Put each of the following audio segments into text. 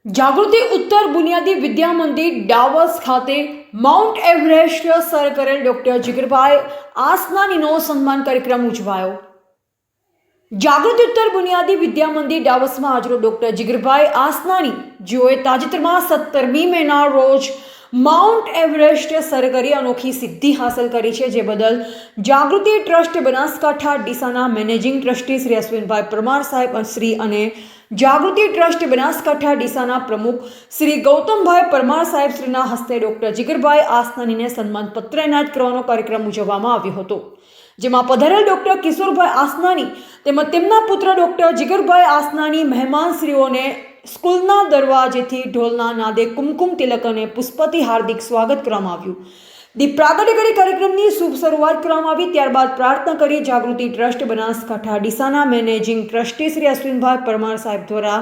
જાગૃતિ ઉત્તર બુનિયાદી વિદ્યા મંદિર ડાવસ ખાતે માઉન્ટ એવરેસ્ટ સર કરેલ ડોક્ટર જીગરભાઈ આસનાનીનો સન્માન કાર્યક્રમ ઉજવાયો। જાગૃતિ ઉત્તર બુનિયાદી વિદ્યા મંદિર ડાવસમાં આજરોજ ડોક્ટર જીગરભાઈ આસનાની, જેઓએ તાજેતરમાં 17મી મેના રોજ માઉન્ટ એવરેસ્ટ સર કરી અનોખી સિદ્ધિ હાંસલ કરી છે, જે બદલ જાગૃતિ ટ્રસ્ટ બનાસકાંઠા ડીસાના મેનેજિંગ ટ્રસ્ટી શ્રી અશ્વિનભાઈ પરમાર સાહેબ શ્રી અને જાગૃતિ ટ્રસ્ટ બનાસકાંઠા ડીસાના પ્રમુખ શ્રી ગૌતમભાઈ પરમાર સાહેબ શ્રીના હસ્તે ડોક્ટર જીગરભાઈ આસનાનીને સન્માનપત્ર એનાયત કરવાનો કાર્યક્રમ ઉજવવામાં આવ્યો હતો, જેમાં પધારેલ ડોક્ટર કિશોરભાઈ આસનાની તેમજ તેમના પુત્ર ડોક્ટર જીગરભાઈ આસનાની મહેમાનશ્રીઓને સ્કૂલના દરવાજેથી ઢોલના નાદે કુમકુમ તિલક અને પુષ્પથી હાર્દિક સ્વાગત કરવામાં આવ્યું। દીપ પ્રાગટ્ય કરી કાર્યક્રમની શુભ શરૂઆત કરવામાં આવી। ત્યારબાદ પ્રાર્થના કરી જાગૃતિ ટ્રસ્ટ બનાસકાંઠા ડીસાના મેનેજિંગ ટ્રસ્ટી શ્રી અશ્વિનભાઈ પરમાર સાહેબ દ્વારા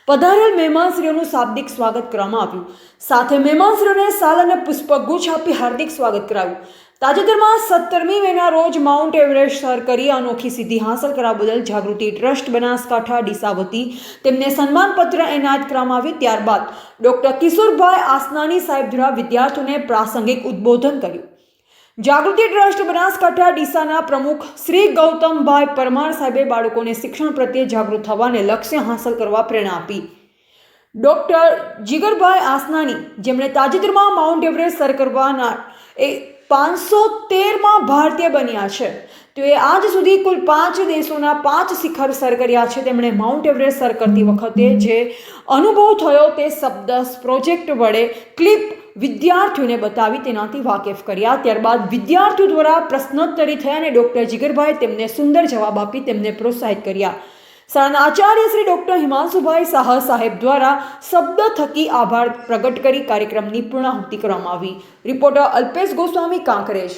પધારેલ મહેમાનશ્રીઓનું શાબ્દિક સ્વાગત કરવામાં આવ્યું। સાથે મહેમાનશ્રીઓને શાલ અને પુષ્પગુચ્છ આપી હાર્દિક સ્વાગત કરાવ્યું। તાજેતરમાં 17મી મેના રોજ માઉન્ટ એવરેસ્ટ સર કરી અનોખી સિદ્ધિ હાંસલ કરવા બદલ જાગૃતિ ટ્રસ્ટ બનાસકાંઠા ડીસા વતી તેમને સન્માનપત્ર એનાયત કરવામાં આવ્યું। ત્યારબાદ ડોક્ટર કિશોરભાઈ આસનાની સાહેબ દ્વારા વિદ્યાર્થીઓને પ્રાસંગિક ઉદ્બોધન કર્યું। જાગૃતિ ટ્રસ્ટ બનાસકાંઠા ડીસાના પ્રમુખ શ્રી ગૌતમભાઈ પરમાર સાહેબે બાળકોને શિક્ષણ પ્રત્યે જાગૃત થવા અને લક્ષ્ય હાંસલ કરવા પ્રેરણા આપી। ડોક્ટર જીગરભાઈ આસનાની, જેમણે તાજેતરમાં માઉન્ટ એવરેસ્ટ સર કરવાના 513માં ભારતીય બન્યા છે, તેઓએ આજ સુધી કુલ 5 દેશોના 5 શિખર સર કર્યા છે। તેમણે માઉન્ટ એવરેસ્ટ સર કરતી વખતે જે અનુભવ થયો તે શબ્દ પ્રોજેક્ટ વડે ક્લિપ વિદ્યાર્થીઓને બતાવી તેનાથી વાકેફ કર્યા। ત્યારબાદ વિદ્યાર્થીઓ દ્વારા પ્રશ્નોત્તરી થયા અને ડોક્ટર જીગરભાઈ તેમને સુંદર જવાબ આપી તેમને પ્રોત્સાહિત કર્યા। શાળાના આચાર્ય શ્રી ડોક્ટર હિમાંશુભાઈ શાહ સાહેબ દ્વારા શબ્દ થકી આભાર પ્રગટ કરી કાર્યક્રમની પૂર્ણાહુતિ કરવામાં આવી। રિપોર્ટર અલ્પેશ ગોસ્વામી, કાંકરેજ।